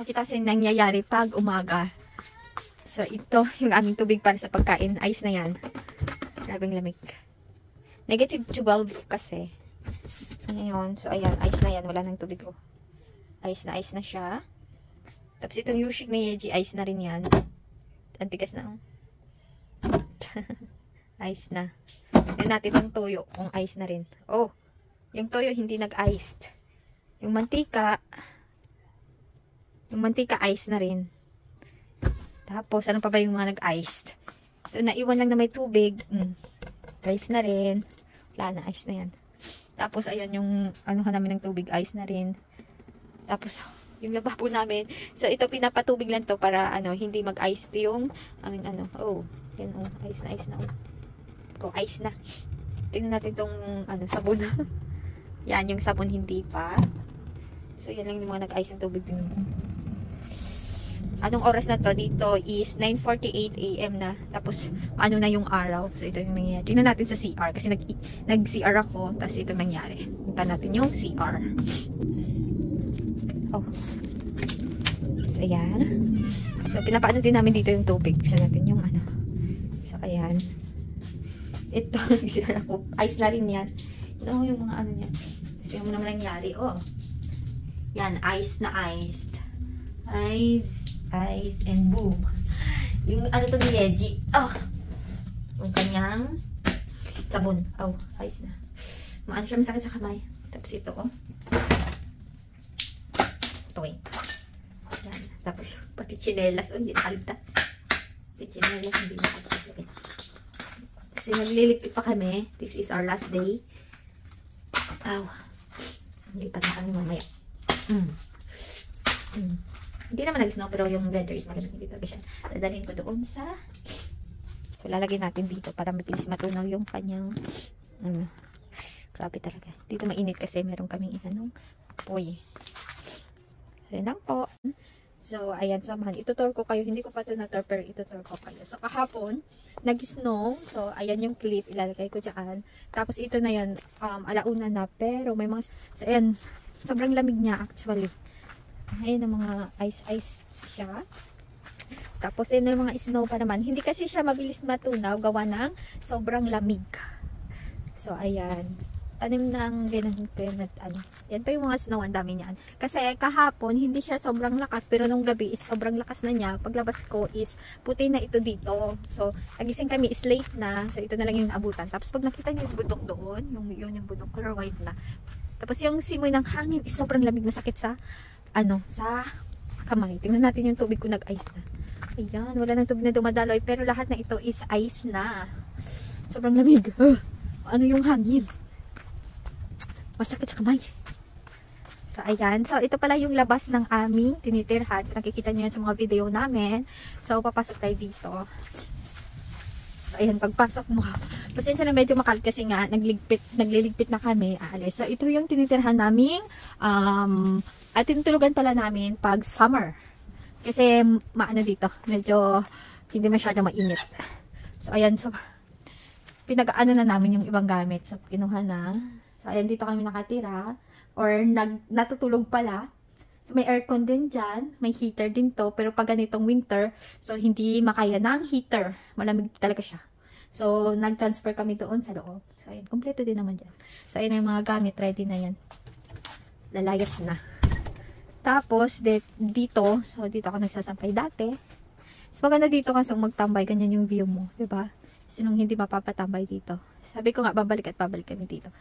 ipapakita sa inyo nangyayari pag umaga. So, ito yung aming tubig para sa pagkain. Ice na yan. Grabing lamig. Negative 12 kasi. Ngayon, so ayan, ice na yan. Wala nang tubig ko. Ice na siya. Tapos itong Yushik na Yeji, ice na rin yan. Antigas na. Ice na. Yan natin ang toyo, kung ice na rin. Oh, yung toyo hindi nag-iced. Yung mantika ice na rin. Tapos, ano pa ba yung mga nag-iced? So, naiwan lang na may tubig. Ice na rin. Wala na, ice na yan. Tapos, ayan yung anuhan namin ng tubig, ice na rin. Tapos, yung lababo namin. So, ito, pinapatubig lang to para, hindi mag-iced yung, yan, ice na, oh. Ice na. Tingnan natin tong, sabon. Yan, yung sabon hindi pa. So, yan lang yung mga nag-ice ng tubig din. Anong oras na to? Dito is 9:48 AM na. Tapos, na yung araw. So, ito yung nangyayari. Tingnan natin sa CR. Kasi nag-CR ako. Tapos, ito nangyari. Punta natin yung CR. Oh. So, ayan. So, pinapaano din namin dito yung tubig. Isa natin yung So, ayan. Ito, nag-CR ako. Ice na rin yan. Ito yung mga niya. Kasi yung naman nangyari. Oh. Yan, ice na iced. Ice and boom. Yung to ni Yeji. Oh. Yung kanyang sabon. Oh, ice na. Maano siya, masakit sa kamay. Tapos ito, oh. Ito, wait. Yan. Tapos pati chinelas. Oh, hindi nakalita. Pati chinelas, hindi nakalita. Kasi naglilipit pa kami. This is our last day. Oh. Lipat na kami mamaya. Hindi naman nag-snow, pero yung weather is maganda dito. Dadalhin ko doon sa... So, lalagyan natin dito para mabilis matunaw yung kanyang... Grabe talaga. Dito mainit kasi meron kaming apoy. So, yan lang po. So, ayan, samahan. Itutur ko kayo. Hindi ko pa ito na-tour, pero itutur ko kayo. So, kahapon, nag-snow. So, ayan yung clip. Ilalagay ko dyan. Tapos, ito na yan. Alauna na. Pero, may mga... So, ayan. Sobrang lamig niya, actually. Ayan ang mga ice siya. Tapos, yun yung mga snow pa naman. Hindi kasi siya mabilis matunaw. Gawa ng sobrang lamig. So, ayan. Tanim ng pinat, Yan pa yung mga snow. Ang dami niyan. Kasi kahapon, hindi siya sobrang lakas. Pero nung gabi is sobrang lakas na niya. Paglabas ko is puti na ito dito. So, nagising kami is late na. So, ito na lang yung naabutan. Tapos, pag nakita niyo yung bundok doon, yung bundok color white na. Tapos, yung simoy ng hangin is sobrang lamig. Masakit sa sa kamay. Tingnan natin yung tubig ko nag-ice na. Ayan, wala nang tubig na dumadaloy. Pero lahat na ito is ice na. Sobrang lamig. Ano yung hangin? Masakit sa kamay. So, ayan. So, ito pala yung labas ng aming tinitirhan. So, nakikita nyo yan sa mga video namin. So, papasok tayo dito. So, ayan, pagpasok mo. Pasensya na medyo makalit kasi nga, nagliligpit na kami. Aalis. So, ito yung tinitirhan naming at tinutulugan pala namin pag summer. Kasi, dito. Medyo, hindi masyado mainit. So, ayan. So, pinag-ano na namin yung ibang gamit. So, kinuha na. So, ayan, dito kami nakatira. Or, natutulog pala. So, may aircon din dyan. May heater din to. Pero, pag ganitong winter, so, hindi makaya ng heater. Malamig talaga siya. So, nag-transfer kami doon sa loob. So, ayan, kompleto din naman dyan. So, ayan yung mga gamit. Ready na yan. Lalayas na. Tapos, dito, so dito ako nagsasampay dati. So, maganda dito kasi magtambay, ganyan yung view mo, diba? Sinong hindi mapapatambay dito. Sabi ko nga, babalik kami dito.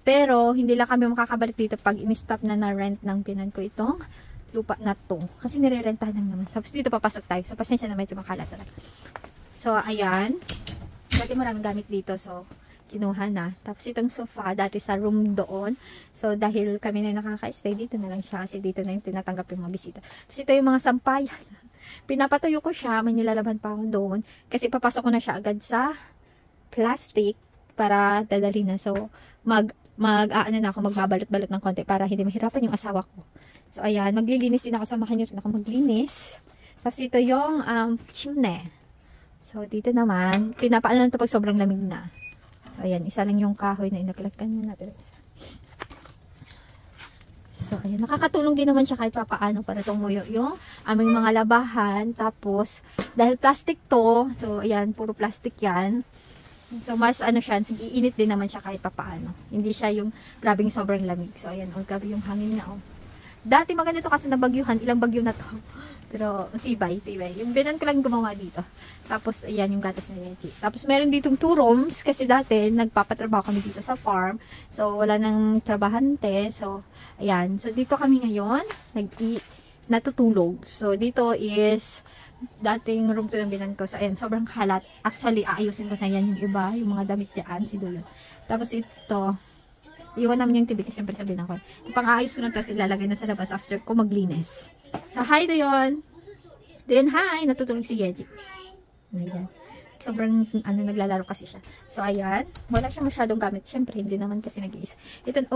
Pero, hindi lang kami makakabalik dito pag in-stop na rent ng pinan ko itong lupa na to. Kasi nire-rentahan lang naman. Tapos, dito papasok tayo. So, pasensya na medyo makalat talaga. So, ayan. Dati maraming gamit dito. So, kinuha na. Tapos itong sofa, dati sa room doon. So, dahil kami na nakaka-stay, dito na lang siya. Kasi dito na yung tinatanggap yung mga bisita. Tapos ito yung mga sampayan. Pinapatuyo ko siya. May nilalaban pa ako doon. Kasi papasok ko na siya agad sa plastic para dadali na. So, magbabalot-balot ng konti para hindi mahirapan yung asawa ko. So, ayan. Maglilinis din ako. Samahan nyo rin ako maglinis. Tapos ito yung chimney. So, dito naman, pinapaano na ito pag sobrang lamig na. So, ayan, isa lang yung kahoy na inaglagan na natin. So, So, ayan. Nakakatulong din naman siya kahit papaano para tumuyo yung aming mga labahan. Tapos, dahil plastic to, so, ayan, puro plastic yan. So, mas ano siya, iinit din naman siya kahit papaano. Hindi siya yung grabing sobrang lamig. So, ayan, oh, grabe yung hangin niya, oh. Dati maganda to kasi nabagyuhan, ilang bagyo na to. Pero, tibay. Yung binan ko lang gumawa dito. Tapos, ayan, yung gatas na Yeji. Tapos, meron ditong 2 rooms. Kasi dati, nagpapatrabaho kami dito sa farm. So, wala nang trabahante. So, ayan. So, dito kami ngayon, natutulog. So, dito is, dating room to ng binan ko. So, ayan, sobrang kalat. Actually, aayusin ko na yan yung iba. Yung mga damit dyan, si Duyon. Tapos, ito, iwan namin yung TV kasi syempre sabihin ako. Pang-aayos ko na tapos ilalagay na sa labas after ko maglinis. So, hi Dayon! Dayon, hi! Natutulog si Yeji. Ayan. Sobrang, naglalaro kasi siya. So, ayan. Wala siya masyadong gamit. Syempre, hindi naman kasi nag-iis. Ito,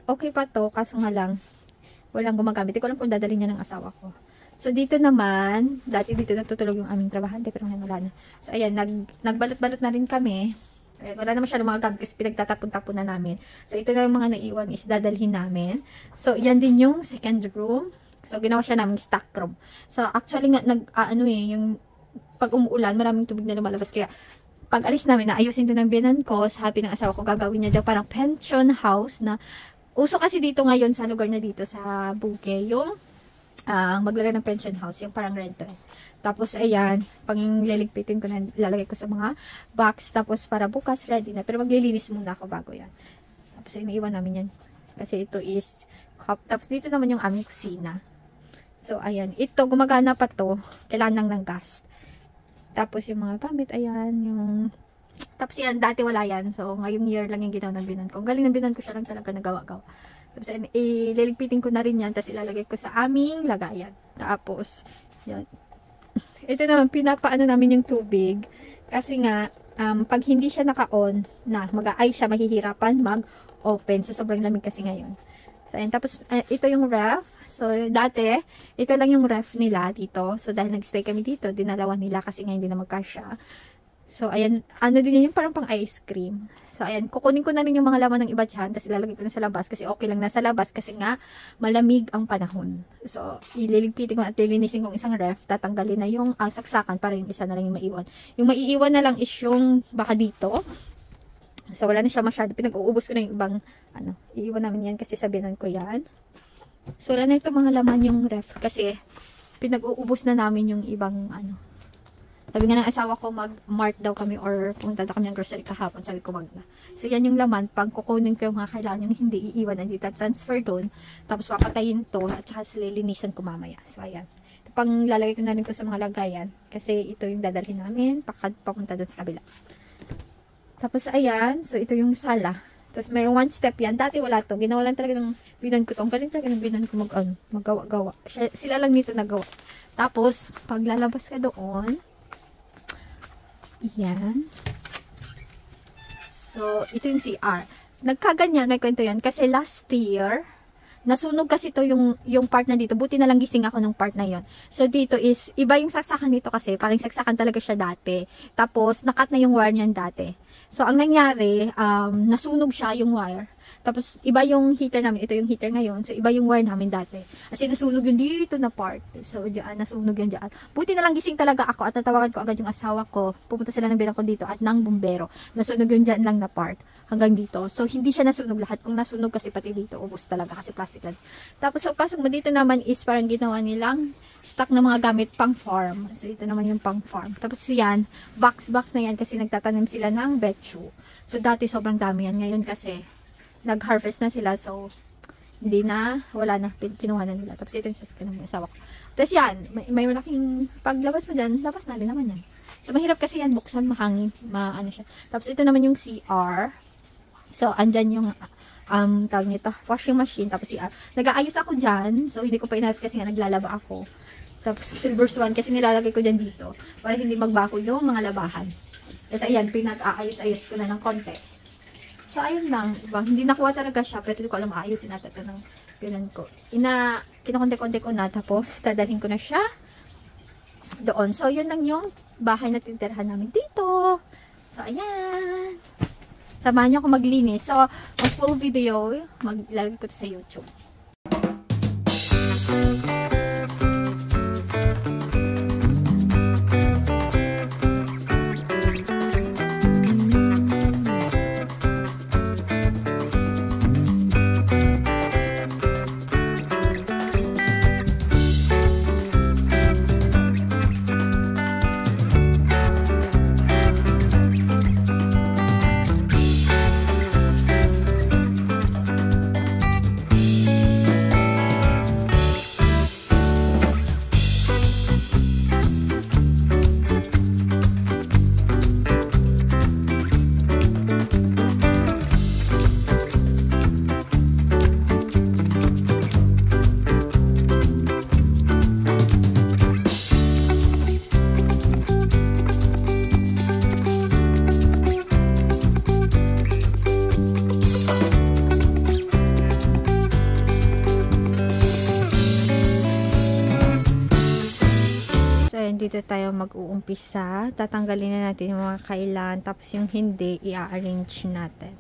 okay pa to, kaso nga lang, walang gumagamit. Hindi ko alam kung dadalhin niya ng asawa ko. So, dito naman, dati dito natutulog yung aming trabahante, pero ngayon wala na. So, ayan, nagbalot-balot na rin kami. Wala naman siya ng mga gamit kasi pinagtatapon-tapon na namin. So, ito na yung mga naiwan is dadalhin namin. So, yan din yung second room. So, ginawa siya namin stock room. So, actually nga, yung pag umuulan, maraming tubig na lumalabas. Kaya, pag alis namin, naayusin ito ng binan ko, sabi ng asawa ko, gagawin niya daw parang pension house na, uso kasi dito ngayon sa lugar na dito, sa Buke, yung maglagay ng pension house, yung parang rental. Tapos, ayan, pang liligpitin ko na, lalagay ko sa mga box. Tapos, para bukas, ready na. Pero maglilinis muna ako bago yan. Tapos, iniiwan namin yan. Kasi ito is cup. Tapos, dito naman yung aming kusina. So, ayan. Ito, gumagana pa to. Kailangan ng gas. Tapos, yung mga gamit, ayan, yung... Tapos, yan, dati wala yan. So, ngayong year lang yung ginawa ng binan ko. Ang galing ng binan ko siya lang talaga nagawa-gawa. Tapos, ililigpitin ko na rin yan. Tapos, ilalagay ko sa aming lagayan. Tapos, yan. Ito naman, pinapaano namin yung tubig. Kasi nga, pag hindi siya naka-on na, mag-a-ay siya, mahihirapan mag-open. So, sobrang lamig kasi ngayon. So, ayan. Tapos, ito yung ref. So, dati, ito lang yung ref nila dito. So, dahil nag-stay kami dito, dinalawan nila kasi nga hindi na magkasya. So, ayan. Ano din yun, parang pang ice cream. So, ayan. Kukunin ko na rin yung mga laman ng iba dyan. Tapos, ilalagay ko na sa labas. Kasi okay lang nasa labas. Kasi nga, malamig ang panahon. So, ililigpitin ko at lilinisin kong isang ref. Tatanggalin na yung saksakan para yung isa na lang yung maiwan. Yung maiiwan na lang is yung baka dito. So, wala na siya masyado. Pinag-uubos ko na yung ibang, iiwan namin yan kasi sabihan ko yan. So, wala na ito mga laman yung ref. Kasi, pinag-uubos na namin yung ibang, sabi nga ng asawa ko, mag-mart daw kami or pumunta daw kami ng grocery kahapon. Sabi ko, wag na. So, yan yung laman. Pag kukunin ko yung mga kailangan yung hindi iiwan, hindi transfer doon. Tapos, papatayin to at saka lilinisan ko mamaya. So, ayan. Ito pang lalagay ko na rin to sa mga lagayan. Kasi, ito yung dadalhin namin. Papunta doon sa kabila. Tapos, ayan. So, ito yung sala. Tapos, mayroong one step yan. Dati wala to. Ginawa lang talaga ng binan ko to. Ang galing talaga ng binan ko maggawa-gawa. Sila lang nito nagawa. Tapos, pag lalabas ka doon, yan. So, ito yung CR. Nagkaganyan, may kwento yan. Kasi last year, nasunog kasi to yung part na dito. Buti na lang gising ako nung part na yon. So, dito is, iba yung saksakan dito kasi. Parang saksakan talaga siya dati. Tapos, nakat na yung wire niyan dati. So, ang nangyari, nasunog siya yung wire. Tapos, iba yung heater namin. Ito yung heater ngayon. So, iba yung wire namin dati. Kasi nasunog yun dito na part. So, dyan, nasunog yun dyan. Buti na lang gising talaga ako at natawagan ko agad yung asawa ko. Pupunta sila ng bilang ko dito at ng bumbero. Nasunog yun dyan lang na part. Hanggang dito. So, hindi siya nasunog lahat. Kung nasunog kasi pati dito, ubos talaga kasi plastic lang. Tapos, pagpasok mo dito naman is parang ginawa nilang stock na mga gamit pang farm. So, ito naman yung pang farm. Tapos, yan, box na yan kasi nagtatanim sila ng betchu. So, dati sobrang dami yan. Ngayon kasi, nag-harvest na sila. So, hindi na, wala na, kinuha na nila. Tapos, ito yung sasakyan ng asawa ko. Tapos, yan, may malaking, paglabas mo dyan, labas na rin naman yan. So, mahirap kasi yan, buksan, mahangin, maano siya. Tapos, ito naman yung CR. So, andyan yung, tawag nito, washing machine. Tapos, CR. Nag-aayos ako dyan. So, hindi ko pa inayos kasi nga naglalaba ako. Tapos, silver swan kasi nilalagay ko dyan dito. Para hindi magbako yung mga labahan. Kasi, ayan, pinag-aayos-ayos ko na ng konti. So, ayun lang. Diba? Hindi nakuha talaga siya. Pero hindi ko alam maayusin natin ito ng pinan ko. Kinakonte-konte ko na. Tapos, dadalhin ko na siya doon. So, yun lang yung bahay na tinitirahan namin dito. So, ayan. Samahan niyo ako maglinis. So, mag full video, maglalagay ko ito sa YouTube. dito tayo mag-uumpisa. Tatanggalin na natin yung mga kailan. Tapos yung hindi, i-arrange natin.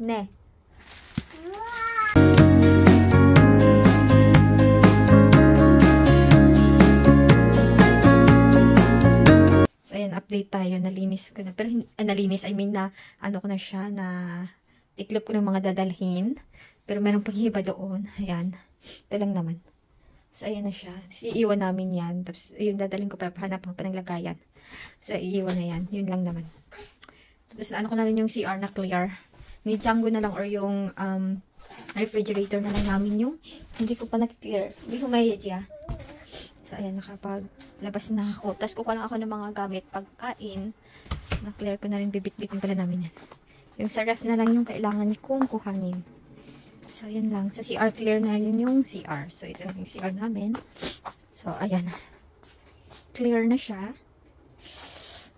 Ne. So, ayan, update tayo. Nalinis ko na. Pero, nalinis, I mean na, ano ko na siya, na tiklop ko ng mga dadalhin. Pero, meron pang iba doon. Ayan. Ito lang naman. So, ayan na siya. Iiwan namin yan. Tapos, yung dadalhin ko pa, hanap ng pananglagayan. So, iiwan na yan. Yun lang naman. Tapos, ano ko na rin yung CR na clear. Ni Django na lang or yung refrigerator na lang namin yung hindi ko pa na-clear. Hindi ko may idea. So, ayan, nakapaglabas na ako. Tapos, kukuha lang ako ng mga gamit. Pagkain, na-clear ko na rin. Bibit-bitin pala namin yan. Yung sa ref na lang yung kailangan kong kuhanin. So, ayan lang. Sa CR, clear na yun yung CR. So, ito lang yung CR namin. So, ayan. Clear na siya.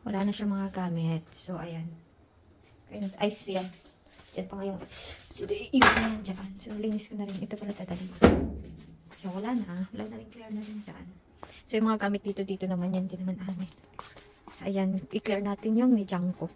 Wala na siya mga gamit. So, ayan. Ice yan. Diyan pa ngayong. So, iiwan na yan dyan. So, linis ko na rin. Ito pala dadali. So, wala na. Wala na rin. Clear na rin dyan. So, yung mga gamit dito naman yan. Hindi naman amin. So, ayan. I-clear natin yung ni Django.